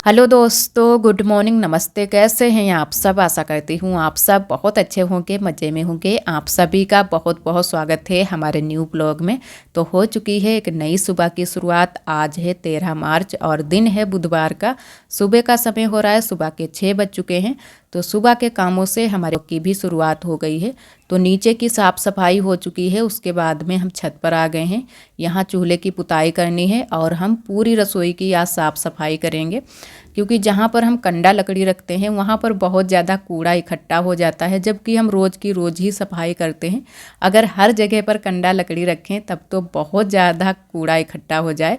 Hello दोस्तों, good morning, नमस्ते। कैसे हैं आप सब? आशा करती हूँ आप सब बहुत अच्छे होंगे, मज़े में होंगे। आप सभी का बहुत बहुत स्वागत है हमारे न्यू ब्लॉग में। तो हो चुकी है एक नई सुबह की शुरुआत। आज है 13 मार्च और दिन है बुधवार का। सुबह का समय हो रहा है, सुबह के 6 बज चुके हैं। तो सुबह के कामों से हमारे की भी शुरुआत हो गई है। तो नीचे की साफ़ सफाई हो चुकी है, उसके बाद में हम छत पर आ गए हैं। यहाँ चूल्हे की पुताई करनी है और हम पूरी रसोई की आज साफ़ सफाई करेंगे, क्योंकि जहाँ पर हम कंडा लकड़ी रखते हैं वहाँ पर बहुत ज़्यादा कूड़ा इकट्ठा हो जाता है, जबकि हम रोज़ की रोज़ ही सफाई करते हैं। अगर हर जगह पर कंडा लकड़ी रखें तब तो बहुत ज़्यादा कूड़ा इकट्ठा हो जाए।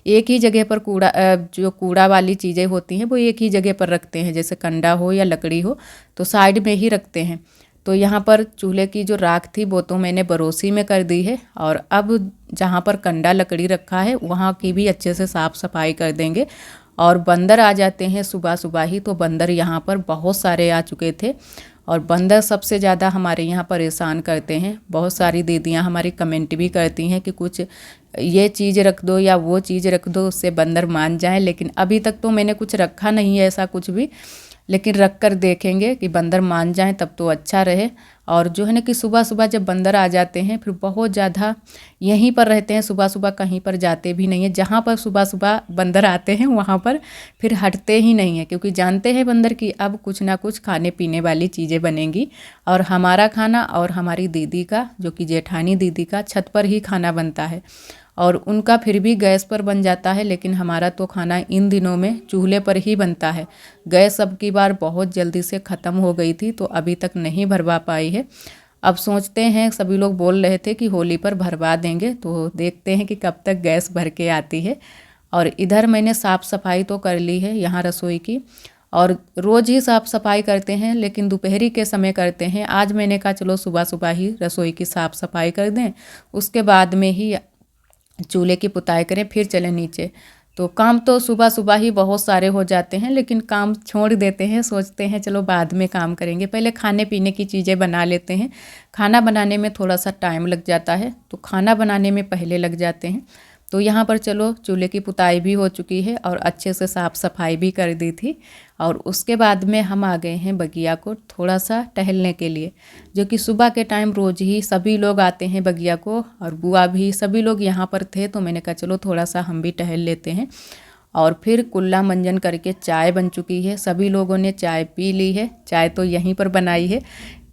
एक ही जगह पर कूड़ा जो कूड़ा वाली चीज़ें होती हैं वो एक ही जगह पर रखते हैं, जैसे कंडा हो या लकड़ी हो तो साइड में ही रखते हैं। तो यहाँ पर चूल्हे की जो राख थी वो तो मैंने बरोसी में कर दी है, और अब जहाँ पर कंडा लकड़ी रखा है वहाँ की भी अच्छे से साफ़ सफाई कर देंगे। और बंदर आ जाते हैं सुबह सुबह ही, तो बंदर यहाँ पर बहुत सारे आ चुके थे। और बंदर सबसे ज़्यादा हमारे यहाँ परेशान करते हैं। बहुत सारी दीदियाँ हमारी कमेंट भी करती हैं कि कुछ ये चीज़ रख दो या वो चीज़ रख दो, उससे बंदर मान जाएं। लेकिन अभी तक तो मैंने कुछ रखा नहीं है ऐसा कुछ भी, लेकिन रख कर देखेंगे कि बंदर मान जाएं तब तो अच्छा रहे। और जो है ना कि सुबह सुबह जब बंदर आ जाते हैं फिर बहुत ज़्यादा यहीं पर रहते हैं, सुबह सुबह कहीं पर जाते भी नहीं हैं। जहाँ पर सुबह सुबह बंदर आते हैं वहाँ पर फिर हटते ही नहीं हैं, क्योंकि जानते हैं बंदर कि अब कुछ ना कुछ खाने पीने वाली चीज़ें बनेंगी। और हमारा खाना और हमारी दीदी का, जो कि जेठानी दीदी का, छत पर ही खाना बनता है। और उनका फिर भी गैस पर बन जाता है, लेकिन हमारा तो खाना इन दिनों में चूल्हे पर ही बनता है। गैस अब की बार बहुत जल्दी से ख़त्म हो गई थी तो अभी तक नहीं भरवा पाई है। अब सोचते हैं, सभी लोग बोल रहे थे कि होली पर भरवा देंगे, तो देखते हैं कि कब तक गैस भर के आती है। और इधर मैंने साफ़ सफाई तो कर ली है यहाँ रसोई की, और रोज़ ही साफ़ सफाई करते हैं लेकिन दोपहरी के समय करते हैं। आज मैंने कहा चलो सुबह सुबह ही रसोई की साफ़ सफाई कर दें, उसके बाद में ही चूल्हे की पुताई करें, फिर चलें नीचे। तो काम तो सुबह सुबह ही बहुत सारे हो जाते हैं, लेकिन काम छोड़ देते हैं, सोचते हैं चलो बाद में काम करेंगे, पहले खाने पीने की चीज़ें बना लेते हैं। खाना बनाने में थोड़ा सा टाइम लग जाता है, तो खाना बनाने में पहले लग जाते हैं। तो यहाँ पर चलो चूल्हे की पुताई भी हो चुकी है और अच्छे से साफ़ सफाई भी कर दी थी। और उसके बाद में हम आ गए हैं बगिया को थोड़ा सा टहलने के लिए, जो कि सुबह के टाइम रोज़ ही सभी लोग आते हैं बगिया को, और बुआ भी सभी लोग यहाँ पर थे। तो मैंने कहा चलो थोड़ा सा हम भी टहल लेते हैं। और फिर कुल्ला मंजन करके चाय बन चुकी है, सभी लोगों ने चाय पी ली है। चाय तो यहीं पर बनाई है,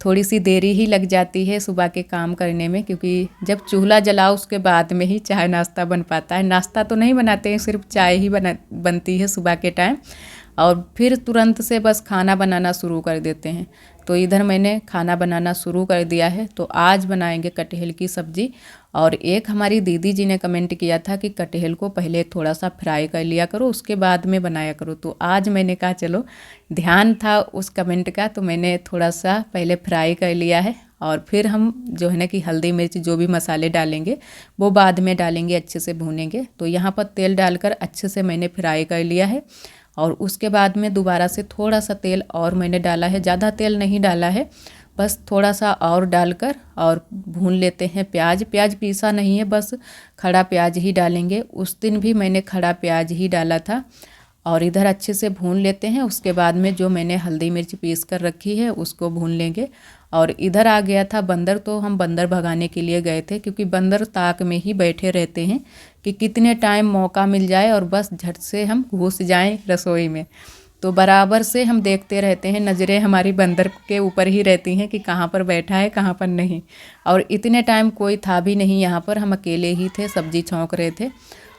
थोड़ी सी देरी ही लग जाती है सुबह के काम करने में, क्योंकि जब चूल्हा जलाओ उसके बाद में ही चाय नाश्ता बन पाता है। नाश्ता तो नहीं बनाते हैं, सिर्फ चाय ही बनती है सुबह के टाइम, और फिर तुरंत से बस खाना बनाना शुरू कर देते हैं। तो इधर मैंने खाना बनाना शुरू कर दिया है। तो आज बनाएंगे कटहल की सब्ज़ी। और एक हमारी दीदी जी ने कमेंट किया था कि कटहल को पहले थोड़ा सा फ्राई कर लिया करो, उसके बाद में बनाया करो। तो आज मैंने कहा चलो, ध्यान था उस कमेंट का, तो मैंने थोड़ा सा पहले फ्राई कर लिया है। और फिर हम जो है ना कि हल्दी मिर्च जो भी मसाले डालेंगे वो बाद में डालेंगे, अच्छे से भूनेंगे। तो यहाँ पर तेल डालकर अच्छे से मैंने फ्राई कर लिया है। और उसके बाद में दोबारा से थोड़ा सा तेल और मैंने डाला है, ज़्यादा तेल नहीं डाला है, बस थोड़ा सा और डालकर और भून लेते हैं। प्याज पीसा नहीं है, बस खड़ा प्याज ही डालेंगे। उस दिन भी मैंने खड़ा प्याज ही डाला था। और इधर अच्छे से भून लेते हैं। उसके बाद में जो मैंने हल्दी मिर्च पीस कर रखी है उसको भून लेंगे। और इधर आ गया था बंदर, तो हम बंदर भगाने के लिए गए थे, क्योंकि बंदर ताक में ही बैठे रहते हैं कि कितने टाइम मौका मिल जाए और बस झट से हम घुस जाएं रसोई में। तो बराबर से हम देखते रहते हैं, नज़रें हमारी बंदर के ऊपर ही रहती हैं कि कहाँ पर बैठा है कहाँ पर नहीं। और इतने टाइम कोई था भी नहीं यहाँ पर, हम अकेले ही थे, सब्जी छौंक रहे थे।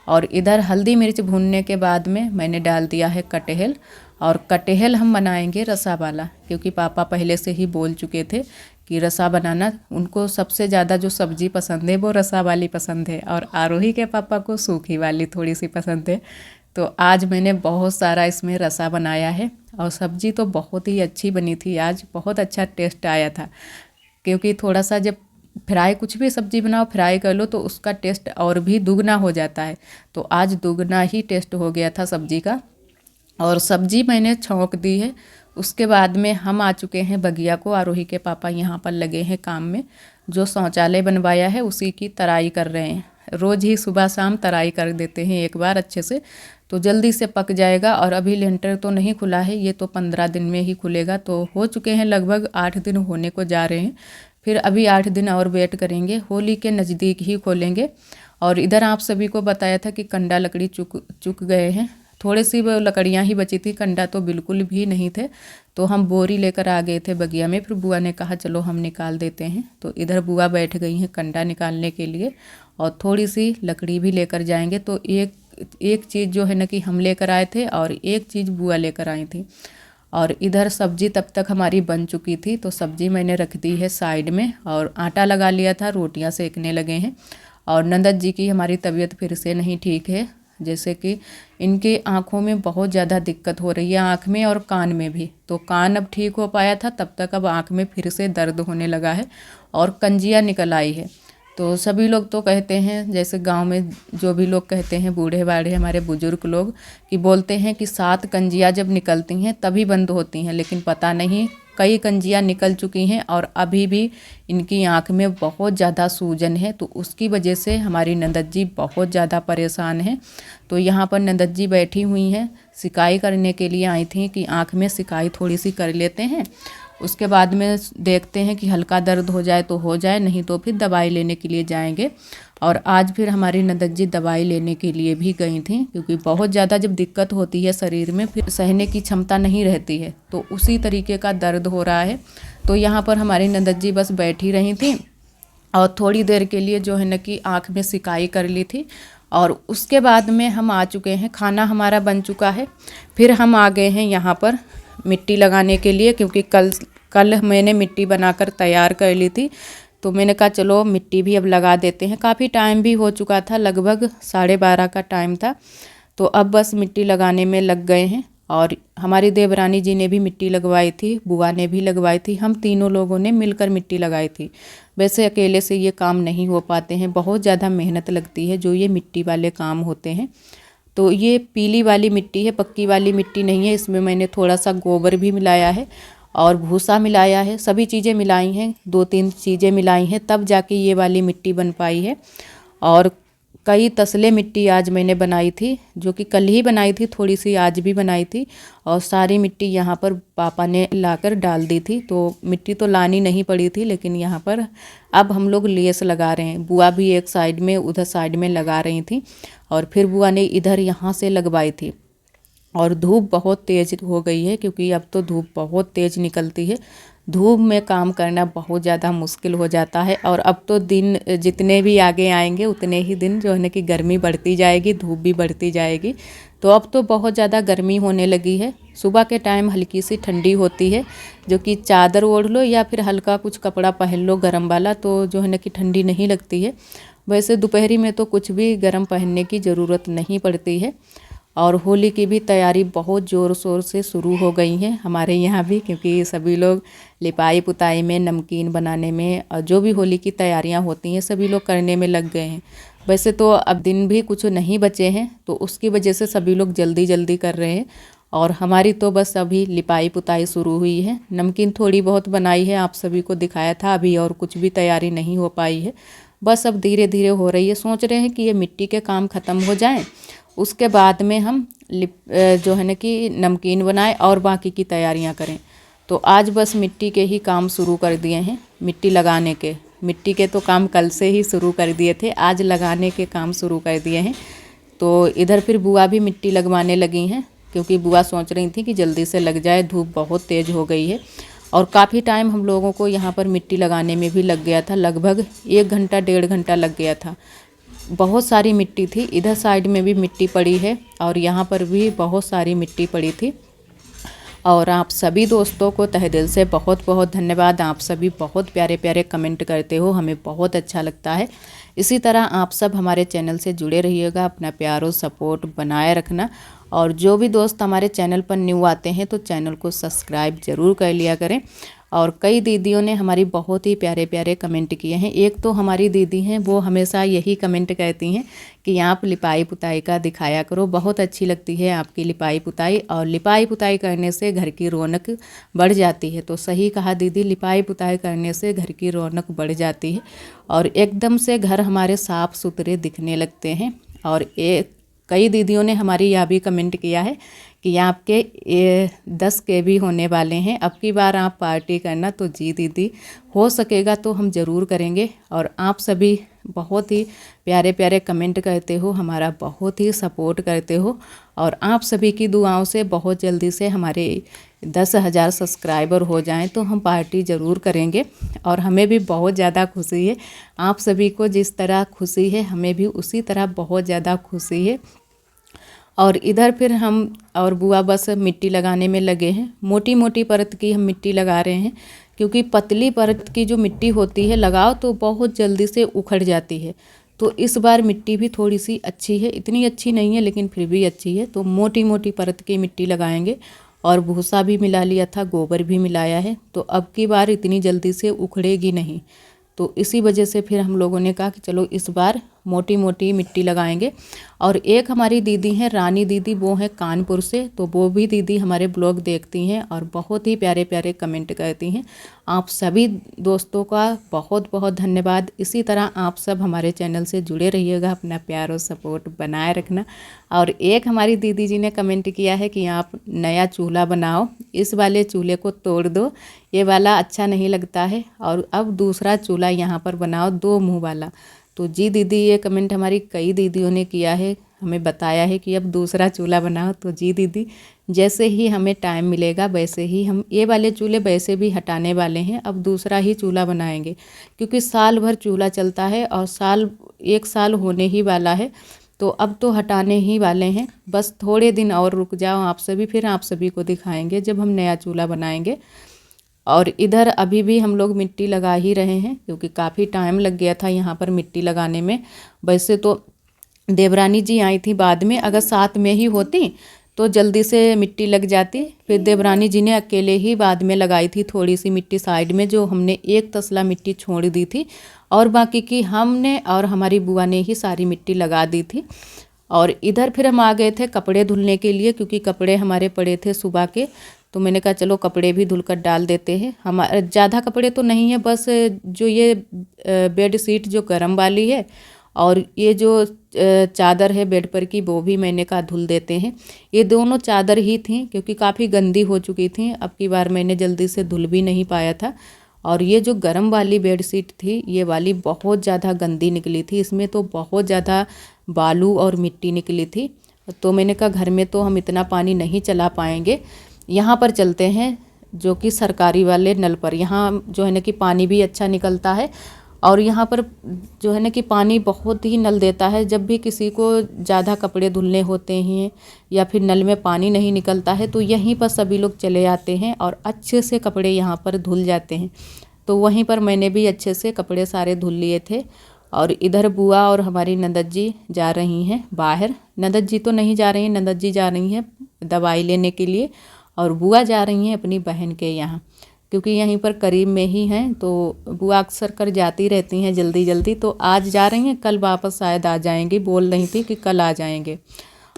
और इधर हल्दी मिर्च भूनने के बाद में मैंने डाल दिया है कटहल। और कटहल हम बनाएंगे रसा वाला, क्योंकि पापा पहले से ही बोल चुके थे कि रसा बनाना, उनको सबसे ज़्यादा जो सब्ज़ी पसंद है वो रसा वाली पसंद है, और आरोही के पापा को सूखी वाली थोड़ी सी पसंद है। तो आज मैंने बहुत सारा इसमें रसा बनाया है। और सब्ज़ी तो बहुत ही अच्छी बनी थी आज, बहुत अच्छा टेस्ट आया था। क्योंकि थोड़ा सा जब फ्राई, कुछ भी सब्ज़ी बनाओ फ्राई कर लो तो उसका टेस्ट और भी दुगना हो जाता है। तो आज दुगना ही टेस्ट हो गया था सब्ज़ी का। और सब्ज़ी मैंने छौंक दी है। उसके बाद में हम आ चुके हैं बगिया को, आरोही के पापा यहाँ पर लगे हैं काम में। जो शौचालय बनवाया है उसी की तराई कर रहे हैं। रोज़ ही सुबह शाम तराई कर देते हैं एक बार अच्छे से, तो जल्दी से पक जाएगा। और अभी लेंटर तो नहीं खुला है, ये तो 15 दिन में ही खुलेगा। तो हो चुके हैं लगभग 8 दिन होने को जा रहे हैं, फिर अभी 8 दिन और वेट करेंगे, होली के नज़दीक ही खोलेंगे। और इधर आप सभी को बताया था कि कंडा लकड़ी चुक गए हैं, थोड़ी सी वो लकड़ियाँ ही बची थी, कंडा तो बिल्कुल भी नहीं थे। तो हम बोरी लेकर आ गए थे बगिया में, फिर बुआ ने कहा चलो हम निकाल देते हैं। तो इधर बुआ बैठ गई हैं कंडा निकालने के लिए, और थोड़ी सी लकड़ी भी लेकर जाएंगे। तो एक चीज़ जो है ना कि हम लेकर आए थे और एक चीज़ बुआ लेकर आई थी। और इधर सब्जी तब तक हमारी बन चुकी थी, तो सब्जी मैंने रख दी है साइड में और आटा लगा लिया था, रोटियां सेकने लगे हैं। और नंदत जी की हमारी तबीयत फिर से नहीं ठीक है, जैसे कि इनके आँखों में बहुत ज़्यादा दिक्कत हो रही है, आँख में और कान में भी। तो कान अब ठीक हो पाया था तब तक, अब आँख में फिर से दर्द होने लगा है और कंजिया निकल आई है। तो सभी लोग तो कहते हैं, जैसे गांव में जो भी लोग कहते हैं, बूढ़े बाढ़े हमारे बुजुर्ग लोग, कि बोलते हैं कि 7 कंजियाँ जब निकलती हैं तभी बंद होती हैं, लेकिन पता नहीं कई कंजियाँ निकल चुकी हैं और अभी भी इनकी आँख में बहुत ज़्यादा सूजन है। तो उसकी वजह से हमारी नंदत जी बहुत ज़्यादा परेशान हैं। तो यहाँ पर नंदत जी बैठी हुई हैं, सिकाई करने के लिए आई थी कि आँख में सिकाई थोड़ी सी कर लेते हैं, उसके बाद में देखते हैं कि हल्का दर्द हो जाए तो हो जाए, नहीं तो फिर दवाई लेने के लिए जाएंगे। और आज फिर हमारी नंदत जी दवाई लेने के लिए भी गई थी, क्योंकि बहुत ज़्यादा जब दिक्कत होती है शरीर में फिर सहने की क्षमता नहीं रहती है, तो उसी तरीके का दर्द हो रहा है। तो यहाँ पर हमारी नंदत जी बस बैठी रही थी और थोड़ी देर के लिए जो है ना कि आँख में सिकाई कर ली थी। और उसके बाद में हम आ चुके हैं, खाना हमारा बन चुका है। फिर हम आ गए हैं यहाँ पर मिट्टी लगाने के लिए, क्योंकि कल मैंने मिट्टी बनाकर तैयार कर ली थी। तो मैंने कहा चलो मिट्टी भी अब लगा देते हैं, काफ़ी टाइम भी हो चुका था, लगभग 12:30 का टाइम था। तो अब बस मिट्टी लगाने में लग गए हैं। और हमारी देवरानी जी ने भी मिट्टी लगवाई थी, बुआ ने भी लगवाई थी, हम तीनों लोगों ने मिलकर मिट्टी लगाई थी। वैसे अकेले से ये काम नहीं हो पाते हैं, बहुत ज़्यादा मेहनत लगती है जो ये मिट्टी वाले काम होते हैं। तो ये पीली वाली मिट्टी है, पक्की वाली मिट्टी नहीं है, इसमें मैंने थोड़ा सा गोबर भी मिलाया है और भूसा मिलाया है, सभी चीज़ें मिलाई हैं, 2-3 चीज़ें मिलाई हैं, तब जाके ये वाली मिट्टी बन पाई है। और कई तसले मिट्टी आज मैंने बनाई थी, जो कि कल ही बनाई थी, थोड़ी सी आज भी बनाई थी। और सारी मिट्टी यहाँ पर पापा ने लाकर डाल दी थी, तो मिट्टी तो लानी नहीं पड़ी थी, लेकिन यहाँ पर अब हम लोग लेस लगा रहे हैं। बुआ भी एक साइड में, उधर साइड में लगा रही थी, और फिर बुआ ने इधर यहाँ से लगवाई थी। और धूप बहुत तेज़ हो गई है, क्योंकि अब तो धूप बहुत तेज़ निकलती है, धूप में काम करना बहुत ज़्यादा मुश्किल हो जाता है। और अब तो दिन जितने भी आगे आएंगे उतने ही दिन जो है ना कि गर्मी बढ़ती जाएगी, धूप भी बढ़ती जाएगी। तो अब तो बहुत ज़्यादा गर्मी होने लगी है। सुबह के टाइम हल्की सी ठंडी होती है, जो कि चादर ओढ़ लो या फिर हल्का कुछ कपड़ा पहन लो गर्म वाला, तो जो है ना कि ठंडी नहीं लगती है। वैसे दोपहरी में तो कुछ भी गर्म पहनने की ज़रूरत नहीं पड़ती है। और होली की भी तैयारी बहुत ज़ोर शोर से शुरू हो गई है हमारे यहाँ भी, क्योंकि सभी लोग लिपाई पुताई में, नमकीन बनाने में, और जो भी होली की तैयारियाँ होती हैं सभी लोग करने में लग गए हैं। वैसे तो अब दिन भी कुछ नहीं बचे हैं, तो उसकी वजह से सभी लोग जल्दी जल्दी कर रहे हैं। और हमारी तो बस अभी लिपाई पुताई शुरू हुई है, नमकीन थोड़ी बहुत बनाई है, आप सभी को दिखाया था अभी, और कुछ भी तैयारी नहीं हो पाई है। बस अब धीरे धीरे हो रही है। सोच रहे हैं कि ये मिट्टी के काम ख़त्म हो जाएं, उसके बाद में हम जो है ना कि नमकीन बनाएं और बाकी की तैयारियां करें। तो आज बस मिट्टी के ही काम शुरू कर दिए हैं, मिट्टी लगाने के। मिट्टी के तो काम कल से ही शुरू कर दिए थे, आज लगाने के काम शुरू कर दिए हैं। तो इधर फिर बुआ भी मिट्टी लगवाने लगी हैं, क्योंकि बुआ सोच रही थी कि जल्दी से लग जाए, धूप बहुत तेज़ हो गई है। और काफ़ी टाइम हम लोगों को यहाँ पर मिट्टी लगाने में भी लग गया था, लगभग 1 घंटा 1.5 घंटा लग गया था। बहुत सारी मिट्टी थी, इधर साइड में भी मिट्टी पड़ी है और यहाँ पर भी बहुत सारी मिट्टी पड़ी थी। और आप सभी दोस्तों को तहे दिल से बहुत बहुत धन्यवाद। आप सभी बहुत प्यारे प्यारे कमेंट करते हो, हमें बहुत अच्छा लगता है। इसी तरह आप सब हमारे चैनल से जुड़े रहिएगा, अपना प्यार और सपोर्ट बनाए रखना। और जो भी दोस्त हमारे चैनल पर न्यू आते हैं तो चैनल को सब्सक्राइब ज़रूर कर लिया करें। और कई दीदियों ने हमारी बहुत ही प्यारे प्यारे कमेंट किए हैं। एक तो हमारी दीदी हैं, वो हमेशा यही कमेंट कहती हैं कि आप लिपाई पुताई का दिखाया करो, बहुत अच्छी लगती है आपकी लिपाई पुताई, और लिपाई पुताई करने से घर की रौनक बढ़ जाती है। तो सही कहा दीदी, लिपाई पुताई करने से घर की रौनक बढ़ जाती है और एकदम से घर हमारे साफ़ सुथरे दिखने लगते हैं। और कई दीदियों ने हमारी यह भी कमेंट किया है कि आपके 10 के भी होने वाले हैं, अब की बार आप पार्टी करना। तो जी दीदी, हो सकेगा तो हम ज़रूर करेंगे। और आप सभी बहुत ही प्यारे प्यारे कमेंट करते हो, हमारा बहुत ही सपोर्ट करते हो, और आप सभी की दुआओं से बहुत जल्दी से हमारे 10,000 सब्सक्राइबर हो जाएं तो हम पार्टी ज़रूर करेंगे। और हमें भी बहुत ज़्यादा खुशी है, आप सभी को जिस तरह खुशी है हमें भी उसी तरह बहुत ज़्यादा खुशी है। और इधर फिर हम और बुआ बस मिट्टी लगाने में लगे हैं। मोटी मोटी परत की हम मिट्टी लगा रहे हैं, क्योंकि पतली परत की जो मिट्टी होती है लगाओ तो बहुत जल्दी से उखड़ जाती है। तो इस बार मिट्टी भी थोड़ी सी अच्छी है, इतनी अच्छी नहीं है लेकिन फिर भी अच्छी है। तो मोटी मोटी परत की मिट्टी लगाएंगे, और भूसा भी मिला लिया था, गोबर भी मिलाया है, तो अब की बार इतनी जल्दी से उखड़ेगी नहीं। तो इसी वजह से फिर हम लोगों ने कहा कि चलो इस बार मोटी मोटी मिट्टी लगाएंगे। और एक हमारी दीदी हैं रानी दीदी, वो हैं कानपुर से, तो वो भी दीदी हमारे ब्लॉग देखती हैं और बहुत ही प्यारे प्यारे कमेंट करती हैं। आप सभी दोस्तों का बहुत बहुत धन्यवाद। इसी तरह आप सब हमारे चैनल से जुड़े रहिएगा, अपना प्यार और सपोर्ट बनाए रखना। और एक हमारी दीदी जी ने कमेंट किया है कि आप नया चूल्हा बनाओ, इस वाले चूल्हे को तोड़ दो, ये वाला अच्छा नहीं लगता है, और अब दूसरा चूल्हा यहाँ पर बनाओ 2 मुँह वाला। तो जी दीदी, ये कमेंट हमारी कई दीदियों ने किया है, हमें बताया है कि अब दूसरा चूल्हा बनाओ। तो जी दीदी, जैसे ही हमें टाइम मिलेगा वैसे ही हम ये वाले चूल्हे वैसे भी हटाने वाले हैं, अब दूसरा ही चूल्हा बनाएंगे, क्योंकि साल भर चूल्हा चलता है और 1 साल होने ही वाला है। तो अब तो हटाने ही वाले हैं, बस थोड़े दिन और रुक जाओ आप सभी, फिर आप सभी को दिखाएंगे जब हम नया चूल्हा बनाएंगे। और इधर अभी भी हम लोग मिट्टी लगा ही रहे हैं, क्योंकि काफ़ी टाइम लग गया था यहाँ पर मिट्टी लगाने में। वैसे तो देवरानी जी आई थी बाद में, अगर साथ में ही होती तो जल्दी से मिट्टी लग जाती। फिर देवरानी जी ने अकेले ही बाद में लगाई थी थोड़ी सी मिट्टी साइड में, जो हमने 1 तसला मिट्टी छोड़ दी थी, और बाकी की हमने और हमारी बुआ ने ही सारी मिट्टी लगा दी थी। और इधर फिर हम आ गए थे कपड़े धुलने के लिए, क्योंकि कपड़े हमारे पड़े थे सुबह के, तो मैंने कहा चलो कपड़े भी धुलकर डाल देते हैं। हमारे ज़्यादा कपड़े तो नहीं है, बस जो ये बेड शीट जो गर्म वाली है, और ये जो चादर है बेड पर की, वो भी मैंने कहा धुल देते हैं। ये दोनों चादर ही थी, क्योंकि काफ़ी गंदी हो चुकी थी, अब की बार मैंने जल्दी से धुल भी नहीं पाया था। और ये जो गर्म वाली बेड शीट थी, ये वाली बहुत ज़्यादा गंदी निकली थी, इसमें तो बहुत ज़्यादा बालू और मिट्टी निकली थी। तो मैंने कहा घर में तो हम इतना पानी नहीं चला पाएंगे, यहाँ पर चलते हैं जो कि सरकारी वाले नल पर। यहाँ जो है ना कि पानी भी अच्छा निकलता है, और यहाँ पर जो है ना कि पानी बहुत ही नल देता है। जब भी किसी को ज़्यादा कपड़े धुलने होते हैं या फिर नल में पानी नहीं निकलता है, तो यहीं पर सभी लोग चले आते हैं और अच्छे से कपड़े यहाँ पर धुल जाते हैं। तो वहीं पर मैंने भी अच्छे से कपड़े सारे धुल लिए थे। और इधर बुआ और हमारी नंदत जी जा रही हैं बाहर। नंदत जी तो नहीं जा रही हैं, नंदत जी जा रही हैं दवाई लेने के लिए, और बुआ जा रही हैं अपनी बहन के यहाँ, क्योंकि यहीं पर करीब में ही हैं। तो बुआ अक्सर कर जाती रहती हैं जल्दी जल्दी, तो आज जा रही हैं, कल वापस शायद आ जाएंगी, बोल रही थी कि कल आ जाएंगे।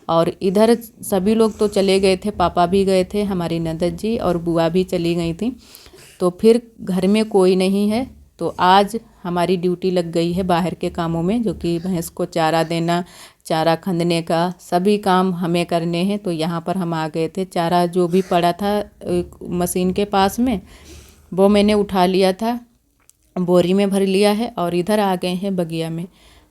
और इधर सभी लोग तो चले गए थे, पापा भी गए थे, हमारी नंदत जी और बुआ भी चली गई थी। तो फिर घर में कोई नहीं है, तो आज हमारी ड्यूटी लग गई है बाहर के कामों में, जो कि भैंस को चारा देना, चारा खंदने का सभी काम हमें करने हैं। तो यहाँ पर हम आ गए थे, चारा जो भी पड़ा था मशीन के पास में, वो मैंने उठा लिया था, बोरी में भर लिया है, और इधर आ गए हैं बगिया में,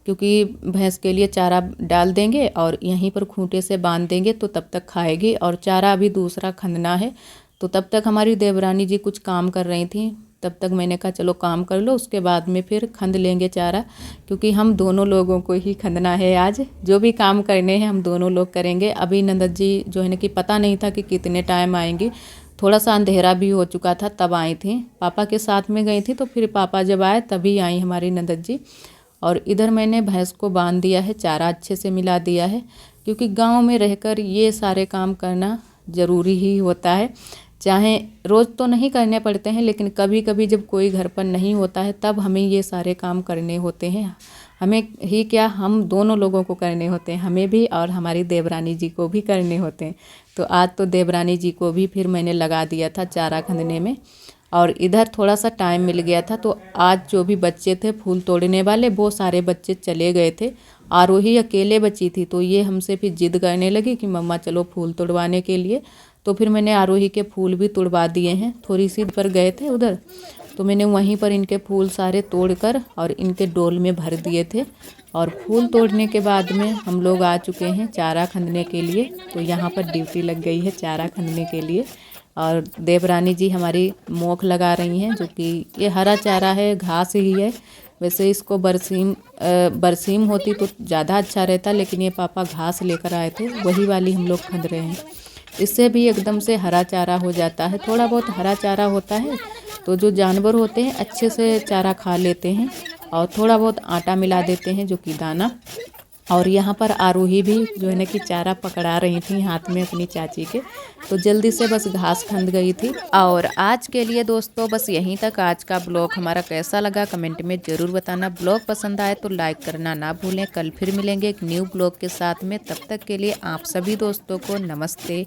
क्योंकि भैंस के लिए चारा डाल देंगे और यहीं पर खूंटे से बांध देंगे, तो तब तक खाएगी। और चारा अभी दूसरा खंदना है, तो तब तक हमारी देवरानी जी कुछ काम कर रही थी, तब तक मैंने कहा चलो काम कर लो, उसके बाद में फिर खंद लेंगे चारा, क्योंकि हम दोनों लोगों को ही खंदना है। आज जो भी काम करने हैं हम दोनों लोग करेंगे। अभी नंदत जी जो है ना कि पता नहीं था कि कितने टाइम आएंगी, थोड़ा सा अंधेरा भी हो चुका था तब आई थी, पापा के साथ में गई थी, तो फिर पापा जब आए तभी आई हमारी नंदत जी। और इधर मैंने भैंस को बांध दिया है, चारा अच्छे से मिला दिया है, क्योंकि गाँव में रहकर ये सारे काम करना ज़रूरी ही होता है। चाहे रोज़ तो नहीं करने पड़ते हैं, लेकिन कभी कभी जब कोई घर पर नहीं होता है तब हमें ये सारे काम करने होते हैं। हमें ही क्या, हम दोनों लोगों को करने होते हैं, हमें भी और हमारी देवरानी जी को भी करने होते हैं। तो आज तो देवरानी जी को भी फिर मैंने लगा दिया था चारा खंदने में, और इधर थोड़ा सा टाइम मिल गया था। तो आज जो भी बच्चे थे फूल तोड़ने वाले, वो सारे बच्चे चले गए थे, आरोही अकेले बची थी। तो ये हमसे फिर जिद करने लगी कि मम्मा चलो फूल तोड़वाने के लिए। तो फिर मैंने आरोही के फूल भी तोड़वा दिए हैं। थोड़ी सी पर गए थे उधर, तो मैंने वहीं पर इनके फूल सारे तोड़कर और इनके डोल में भर दिए थे। और फूल तोड़ने के बाद में हम लोग आ चुके हैं चारा खंदने के लिए। तो यहाँ पर ड्यूटी लग गई है चारा खंदने के लिए, और देवरानी जी हमारी मोख लगा रही हैं, जो कि ये हरा चारा है, घास ही है। वैसे इसको बरसीम होती तो ज़्यादा अच्छा रहता, लेकिन ये पापा घास लेकर आए थे, वही वाली हम लोग खंद रहे हैं। इससे भी एकदम से हरा चारा हो जाता है। थोड़ा बहुत हरा चारा होता है तो जो जानवर होते हैं अच्छे से चारा खा लेते हैं, और थोड़ा बहुत आटा मिला देते हैं जो कि दाना। और यहाँ पर आरोही भी जो है ना कि चारा पकड़ा रही थी हाथ में अपनी चाची के, तो जल्दी से बस घास खंद गई थी। और आज के लिए दोस्तों बस यहीं तक। आज का ब्लॉग हमारा कैसा लगा कमेंट में ज़रूर बताना। ब्लॉग पसंद आए तो लाइक करना ना भूलें। कल फिर मिलेंगे एक न्यू ब्लॉग के साथ में, तब तक के लिए आप सभी दोस्तों को नमस्ते।